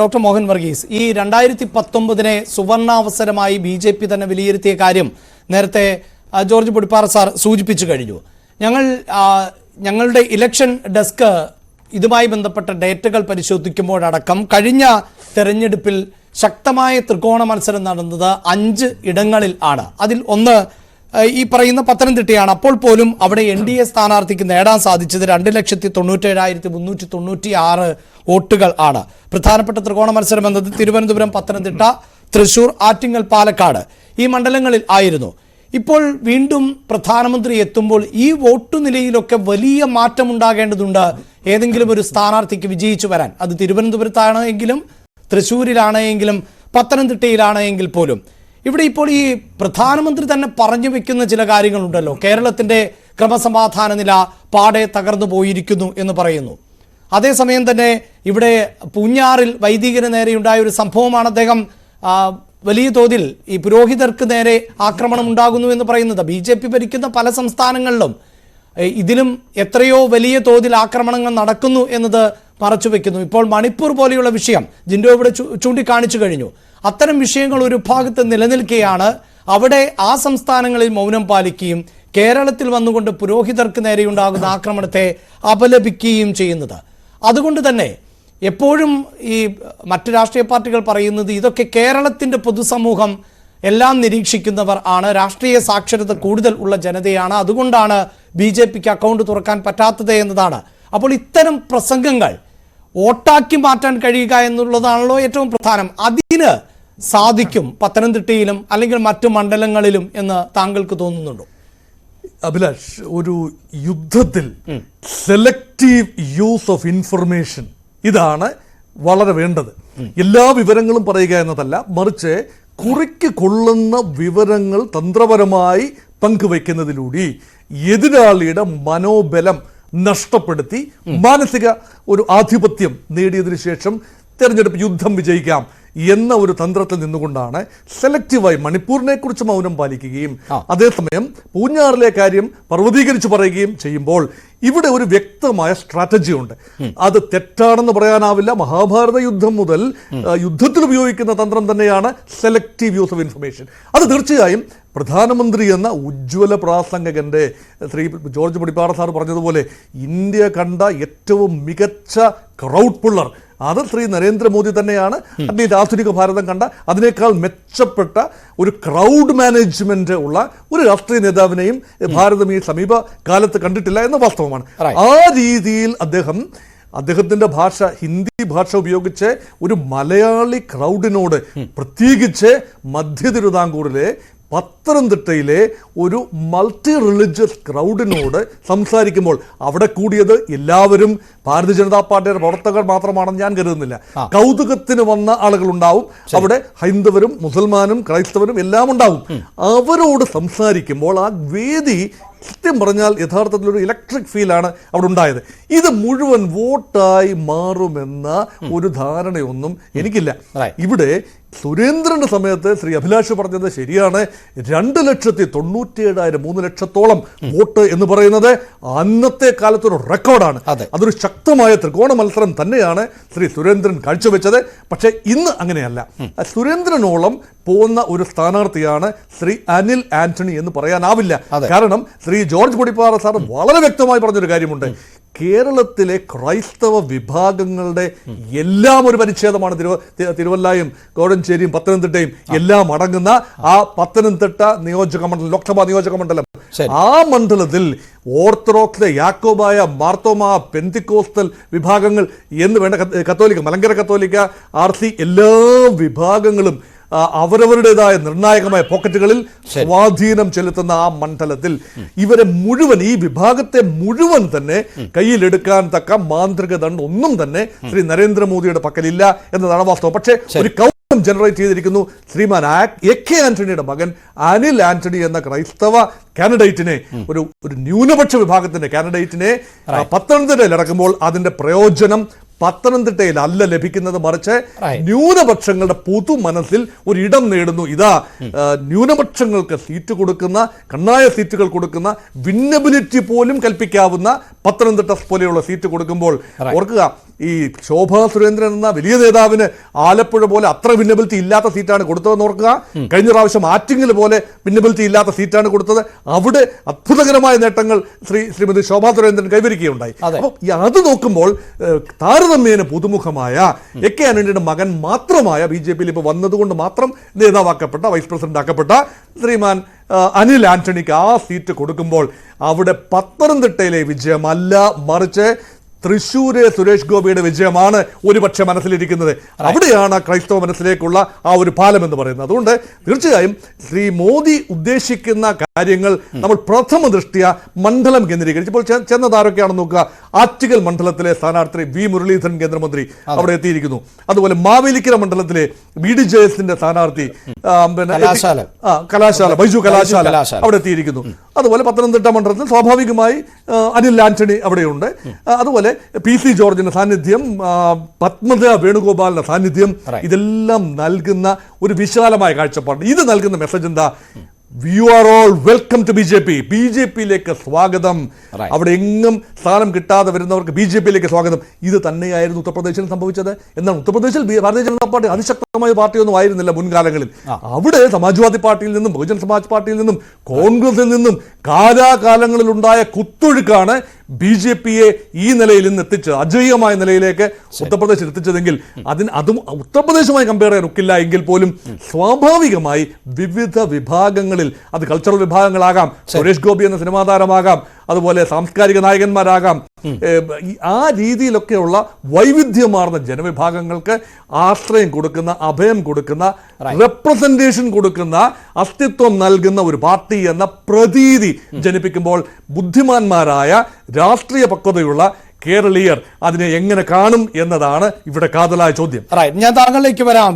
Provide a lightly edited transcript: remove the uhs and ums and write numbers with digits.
Doctor Mohan Varghese, ഈ 2019 സുവർണാവസരമായി BJP തന്നെ വിലയിരുത്തിയ കാര്യം നേരത്തെ ജോർജ് പൊടിപ്പാറ സാർ സൂചിപ്പിച്ചു കഴിഞ്ഞു. ഞങ്ങളുടെ ഇലക്ഷൻ ഡെസ്ക് ഇതുമായി ബന്ധപ്പെട്ട ഡേറ്റകൾ പരിശോധിക്കുമ്പോഴടക്കം കഴിഞ്ഞ തെരഞ്ഞെടുപ്പിൽ ശക്തമായ ത്രികോണ മത്സരം നടന്നത് 5 ഇടങ്ങളിൽ ആണ്. അതിൽ ഒന്ന് ഈ പറയുന്ന പത്തനംതിട്ടയാണ്. അപ്പോൾ പോലും അവിടെ NDA സ്ഥാനാർത്ഥിക്ക് നേടാൻ സാധിച്ചത് 2,97,396 വോട്ടുകൾ ആണ്. പ്രധാനപ്പെട്ട ത്രികോണ മത്സരം എന്നത് തിരുവനന്തപുരം, പത്തനംതിട്ട, തൃശൂർ, ആറ്റിങ്ങൽ, പാലക്കാട് ഈ മണ്ഡലങ്ങളിൽ ആയിരുന്നു. ഇപ്പോൾ വീണ്ടും പ്രധാനമന്ത്രി എത്തുമ്പോൾ ഈ വോട്ടു നിലയിലൊക്കെ വലിയ മാറ്റമുണ്ടാകേണ്ടതുണ്ട്. ഏതെങ്കിലും ഒരു സ്ഥാനാർത്ഥിക്ക് വിജയിച്ചു വരാൻ, അത് തിരുവനന്തപുരത്താണെങ്കിലും തൃശ്ശൂരിലാണെങ്കിലും പത്തനംതിട്ടയിലാണെങ്കിൽ പോലും. ഇവിടെ ഇപ്പോൾ ഈ പ്രധാനമന്ത്രി തന്നെ പറഞ്ഞു വെക്കുന്ന ചില കാര്യങ്ങളുണ്ടല്ലോ. കേരളത്തിൻ്റെ ക്രമസമാധാന നില പാടെ തകർന്നു പോയിരിക്കുന്നു എന്ന് പറയുന്നു. അതേസമയം തന്നെ ഇവിടെ പൂഞ്ഞാറിൽ വൈദികന് നേരെയുണ്ടായ ഒരു സംഭവമാണ് അദ്ദേഹം വലിയ തോതിൽ ഈ പുരോഹിതർക്ക് നേരെ ആക്രമണം ഉണ്ടാകുന്നു എന്ന് പറയുന്നത്. BJP ഭരിക്കുന്ന പല സംസ്ഥാനങ്ങളിലും ഇതിലും എത്രയോ വലിയ തോതിൽ ആക്രമണങ്ങൾ നടക്കുന്നു എന്നത് മറച്ചുവെക്കുന്നു. ഇപ്പോൾ മണിപ്പൂർ പോലെയുള്ള വിഷയം ജിൻഡോ ഇവിടെ ചൂണ്ടിക്കാണിച്ചു കഴിഞ്ഞു. അത്തരം വിഷയങ്ങൾ ഒരു ഭാഗത്ത് നിലനിൽക്കുകയാണ്. അവിടെ ആ സംസ്ഥാനങ്ങളിൽ മൗനം പാലിക്കുകയും കേരളത്തിൽ വന്നുകൊണ്ട് പുരോഹിതർക്ക് നേരെയുണ്ടാകുന്ന ആക്രമണത്തെ അപലപിക്കുകയും ചെയ്യുന്നത്. അതുകൊണ്ട് തന്നെ എപ്പോഴും ഈ മറ്റ് രാഷ്ട്രീയ പാർട്ടികൾ പറയുന്നത് ഇതൊക്കെ കേരളത്തിൻ്റെ പൊതുസമൂഹം എല്ലാം നിരീക്ഷിക്കുന്നവർ ആണ്, രാഷ്ട്രീയ സാക്ഷരത കൂടുതൽ ഉള്ള ജനതയാണ്, അതുകൊണ്ടാണ് BJPക്ക് അക്കൗണ്ട് തുറക്കാൻ പറ്റാത്തത് എന്നതാണ്. അപ്പോൾ ഇത്തരം പ്രസംഗങ്ങൾ വോട്ടാക്കി മാറ്റാൻ കഴിയുക എന്നുള്ളതാണല്ലോ ഏറ്റവും പ്രധാനം. അതിന് സാധിക്കും പത്തനംതിട്ടയിലും അല്ലെങ്കിൽ മറ്റു മണ്ഡലങ്ങളിലും എന്ന് താങ്കൾക്ക് തോന്നുന്നുണ്ടോ? അഭിലാഷ്, ഒരു യുദ്ധത്തിൽ സെലക്റ്റീവ് യൂസ് ഓഫ് ഇൻഫർമേഷൻ ഇതാണ് വളരെ വേണ്ടത്. എല്ലാ വിവരങ്ങളും പറയുക എന്നതല്ല, മറിച്ച് കുറിക്ക് കൊള്ളുന്ന വിവരങ്ങൾ തന്ത്രപരമായി പങ്കുവയ്ക്കുന്നതിലൂടെ എതിരാളിയുടെ മനോബലം നഷ്ടപ്പെടുത്തി മാനസിക ഒരു ആധിപത്യം നേടിയതിനു ശേഷം തെരഞ്ഞെടുപ്പ് യുദ്ധം വിജയിക്കാം എന്ന ഒരു തന്ത്രത്തിൽ നിന്നുകൊണ്ടാണ് സെലക്റ്റീവായി മണിപ്പൂരിനെ കുറിച്ച് മൗനം പാലിക്കുകയും അതേസമയം പൂഞ്ഞാറിലെ കാര്യം പർവ്വതീകരിച്ച് പറയുകയും ചെയ്യുമ്പോൾ ഇവിടെ ഒരു വ്യക്തമായ സ്ട്രാറ്റജി ഉണ്ട്. അത് തെറ്റാണെന്ന് പറയാനാവില്ല. മഹാഭാരത യുദ്ധം മുതൽ യുദ്ധത്തിൽ ഉപയോഗിക്കുന്ന തന്ത്രം തന്നെയാണ് സെലക്റ്റീവ് യൂസ് ഓഫ് ഇൻഫർമേഷൻ. അത് തീർച്ചയായും പ്രധാനമന്ത്രി എന്ന ഉജ്ജ്വല പ്രാസംഗകന്റെ ശ്രീ ജോർജ് പൊടിപ്പാറ സാർ പറഞ്ഞതുപോലെ ഇന്ത്യ കണ്ട ഏറ്റവും മികച്ച ക്രൗഡ് പുള്ളർ അത് ശ്രീ നരേന്ദ്രമോദി തന്നെയാണ്. അല്ലെങ്കിൽ ആധുനിക ഭാരതം കണ്ട അതിനേക്കാൾ മെച്ചപ്പെട്ട ഒരു ക്രൗഡ് മാനേജ്മെന്റ് ഉള്ള ഒരു രാഷ്ട്രീയ നേതാവിനെയും ഭാരതം ഈ സമീപ കാലത്ത് കണ്ടിട്ടില്ല എന്ന വാസ്തവമാണ്. ആ രീതിയിൽ അദ്ദേഹത്തിന്റെ ഭാഷ, ഹിന്ദി ഭാഷ ഉപയോഗിച്ച് ഒരു മലയാളി ക്രൗഡിനോട്, പ്രത്യേകിച്ച് മധ്യ തിരുവിതാംകൂറിലെ പത്തനംതിട്ടയിലെ ഒരു മൾട്ടി റിലിജിയസ് ക്രൗഡിനോട് സംസാരിക്കുമ്പോൾ അവിടെ കൂടിയത് എല്ലാവരും ഭാരതീയ ജനതാ പാർട്ടിയുടെ പ്രവർത്തകർ മാത്രമാണെന്ന് ഞാൻ കരുതുന്നില്ല. കൗതുകത്തിന് വന്ന ആളുകളുണ്ടാവും. അവിടെ ഹൈന്ദവരും മുസൽമാനും ക്രൈസ്തവരും എല്ലാം ഉണ്ടാവും. അവരോട് സംസാരിക്കുമ്പോൾ ആ വേദി സത്യം പറഞ്ഞാൽ യഥാർത്ഥത്തിൽ ഒരു ഇലക്ട്രിക് ഫീലാണ് അവിടെ ഉണ്ടായത്. ഇത് മുഴുവൻ വോട്ടായി മാറുമെന്ന ഒരു ധാരണയൊന്നും എനിക്കില്ല. ഇവിടെ സുരേന്ദ്രന്റെ സമയത്ത് ശ്രീ അഭിലാഷ് പറഞ്ഞത് ശരിയാണ്. 2,97,000 3 ലക്ഷത്തോളം വോട്ട് എന്ന് പറയുന്നത് അന്നത്തെ കാലത്തൊരു റെക്കോർഡാണ്. അതൊരു ശക്തമായ ത്രികോണ മത്സരം തന്നെയാണ് ശ്രീ സുരേന്ദ്രൻ കാഴ്ചവെച്ചത്. പക്ഷെ ഇന്ന് അങ്ങനെയല്ല. സുരേന്ദ്രനോളം പോകുന്ന ഒരു സ്ഥാനാർത്ഥിയാണ് ശ്രീ അനിൽ ആന്റണി എന്ന് പറയാനാവില്ല. കാരണം ശ്രീ ജോർജ് പൊടിപ്പാറ സാർ വളരെ വ്യക്തമായി പറഞ്ഞൊരു കാര്യമുണ്ട്. കേരളത്തിലെ ക്രൈസ്തവ വിഭാഗങ്ങളുടെ എല്ലാം ഒരു പരിച്ഛേദമാണ് തിരുവല്ലായും കോഴഞ്ചേരിയും പത്തനംതിട്ടയും എല്ലാം അടങ്ങുന്ന ആ പത്തനംതിട്ട നിയോജക മണ്ഡലം, ലോക്സഭാ നിയോജക മണ്ഡലം. ആ മണ്ഡലത്തിൽ ഓർത്തഡോക്സ്, യാക്കോബായ, മാർത്തോമ, പെന്തിക്കോസ്റ്റൽ വിഭാഗങ്ങൾ എന്ന് വേണ്ട, കത്തോലിക്ക, മലങ്കര കത്തോലിക്ക, RC എല്ലാ വിഭാഗങ്ങളും അവരവരുടേതായ നിർണായകമായ പോക്കറ്റുകളിൽ സ്വാധീനം ചെലുത്തുന്ന ആ മണ്ഡലത്തിൽ ഇവരെ മുഴുവൻ, ഈ വിഭാഗത്തെ മുഴുവൻ തന്നെ കയ്യിലെടുക്കാൻ തക്ക മാന്ത്രിക ദണ്ഡ് ഒന്നും തന്നെ ശ്രീ നരേന്ദ്രമോദിയുടെ പക്കലില്ല എന്നതാണ് വാസ്തവം. പക്ഷേ ഒരു കൗതുകം ജനറേറ്റ് ചെയ്തിരിക്കുന്നു. ശ്രീമാൻ AK ആന്റണിയുടെ മകൻ അനിൽ ആന്റണി എന്ന ക്രൈസ്തവ കാൻഡിഡേറ്റിനെ, ഒരു ന്യൂനപക്ഷ വിഭാഗത്തിന്റെ കാൻഡിഡേറ്റിനെ പത്തനംതിട്ടയിൽ അടക്കുമ്പോൾ അതിന്റെ പ്രയോജനം പത്തനംതിട്ടയിൽ അല്ല ലഭിക്കുന്നത്, മറിച്ച് ന്യൂനപക്ഷങ്ങളുടെ പൊതു മനസ്സിൽ ഒരു ഇടം നേടുന്നു. ഇതാ ന്യൂനപക്ഷങ്ങൾക്ക് സീറ്റ് കൊടുക്കുന്ന, കണ്ണായ സീറ്റുകൾ കൊടുക്കുന്ന, വിന്നബിലിറ്റി പോലും കൽപ്പിക്കാവുന്ന പത്തനംതിട്ട പോലെയുള്ള സീറ്റ് കൊടുക്കുമ്പോൾ ഓർക്കുക, ഈ ശോഭാ സുരേന്ദ്രൻ എന്ന വലിയ നേതാവിന് ആലപ്പുഴ പോലെ അത്ര വിന്നബിലിറ്റി ഇല്ലാത്ത സീറ്റാണ് കൊടുത്തതെന്ന് ഓർക്കുക. കഴിഞ്ഞ പ്രാവശ്യം ആറ്റിങ്ങൽ പോലെ വിന്നബിലിറ്റി ഇല്ലാത്ത സീറ്റാണ് കൊടുത്തത്. അവിടെ അത്ഭുതകരമായ നേട്ടങ്ങൾ ശ്രീമതി ശോഭാ സുരേന്ദ്രൻ കൈവരിക്കുകയുണ്ടായി. അപ്പോൾ അത് നോക്കുമ്പോൾ താരതമ്യേന പുതുമുഖമായ എ.കെ. ആന്റണിയുടെ മകൻ മാത്രമായ BJP-യിൽ ഇപ്പോൾ വന്നതുകൊണ്ട് മാത്രം നേതാവാക്കപ്പെട്ട, വൈസ് പ്രസിഡന്റ് ആക്കപ്പെട്ട ശ്രീമാൻ അനിൽ ആന്റണിക്ക് ആ സീറ്റ് കൊടുക്കുമ്പോൾ അവിടെ പത്തനംതിട്ടയിലെ വിജയമല്ല, മറിച്ച് തൃശ്ശൂര് സുരേഷ് ഗോപിയുടെ വിജയമാണ് ഒരുപക്ഷെ മനസ്സിലിരിക്കുന്നത്. അവിടെയാണ് ക്രൈസ്തവ മനസ്സിലേക്കുള്ള ആ ഒരു പാലം എന്ന് പറയുന്നത്. അതുകൊണ്ട് തീർച്ചയായും ശ്രീ മോദി ഉദ്ദേശിക്കുന്ന കാര്യങ്ങൾ നമ്മൾ പ്രഥമ ദൃഷ്ട്യാ മണ്ഡലം കേന്ദ്രീകരിച്ച് ഇപ്പോൾ ചെന്നത് ആരൊക്കെയാണെന്ന് നോക്കുക. ആറ്റിങ്ങൽ മണ്ഡലത്തിലെ സ്ഥാനാർത്ഥി വി മുരളീധരൻ കേന്ദ്രമന്ത്രി അവിടെ എത്തിയിരിക്കുന്നു. അതുപോലെ മാവേലിക്കര മണ്ഡലത്തിലെ BDJS-ന്റെ സ്ഥാനാർത്ഥി കലാശാല ബൈജു കലാശാല അവിടെ എത്തിയിരിക്കുന്നു. അതുപോലെ പത്തനംതിട്ട മണ്ഡലത്തിൽ സ്വാഭാവികമായി അനിൽ ആന്റണി അവിടെയുണ്ട്. അതുപോലെ PC ജോർജിന്റെ സാന്നിധ്യം, പത്മജ വേണുഗോപാലിന്റെ സാന്നിധ്യം, ഇതെല്ലാം നൽകുന്ന ഒരു വിശാലമായ കാഴ്ചപ്പാട്. ഇത് നൽകുന്ന മെസ്സേജ് എന്താ? You are all welcome to BJP. BJP-യിലേക്ക് സ്വാഗതം. അവിടെ എങ്ങും സ്ഥാനം കിട്ടാതെ വരുന്നവർക്ക് BJP-യിലേക്ക് സ്വാഗതം. ഇത് തന്നെയായിരുന്നു ഉത്തർപ്രദേശിൽ സംഭവിച്ചത്. എന്നാൽ ഉത്തർപ്രദേശിൽ ഭാരതീയ ജനതാ പാർട്ടി അതിശക്തമായ പാർട്ടിയൊന്നും ആയിരുന്നില്ല മുൻകാലങ്ങളിൽ. അവിടെ സമാജ്വാദി പാർട്ടിയിൽ നിന്നും, ബഹുജൻ സമാജ് പാർട്ടിയിൽ നിന്നും, കോൺഗ്രസിൽ നിന്നും കാലാകാലങ്ങളിൽ ഉണ്ടായ കുത്തൊഴുക്കാണ് BJP-യെ ഈ നിലയിൽ നിന്ന് എത്തിച്ച് അജയ്യമായ നിലയിലേക്ക് ഉത്തർപ്രദേശിൽ എത്തിച്ചതെങ്കിൽ അതും ഉത്തർപ്രദേശുമായി കമ്പയർ ചെയ്യാൻ ഒക്കില്ല എങ്കിൽ പോലും സ്വാഭാവികമായി വിവിധ വിഭാഗങ്ങളിൽ, അത് കൾച്ചറൽ വിഭാഗങ്ങളാകാം, സുരേഷ് ഗോപി എന്ന സിനിമാ താരമാകാം, അതുപോലെ സാംസ്കാരിക നായകന്മാരാകാം, ആ രീതിയിലൊക്കെയുള്ള വൈവിധ്യമാർന്ന ജനവിഭാഗങ്ങൾക്ക് ആശ്രയം കൊടുക്കുന്ന, അഭയം കൊടുക്കുന്ന, റെപ്രസെന്റേഷൻ കൊടുക്കുന്ന, അസ്തിത്വം നൽകുന്ന ഒരു പാർട്ടി എന്ന പ്രതീതി ജനിപ്പിക്കുമ്പോൾ ബുദ്ധിമാന്മാരായ രാഷ്ട്രീയ പക്വതയുള്ള കേരളീയർ അതിനെ എങ്ങനെ കാണും എന്നതാണ് ഇവിടെ കാതലായ ചോദ്യം. ഞാൻ താങ്കളിലേക്ക് വരാം.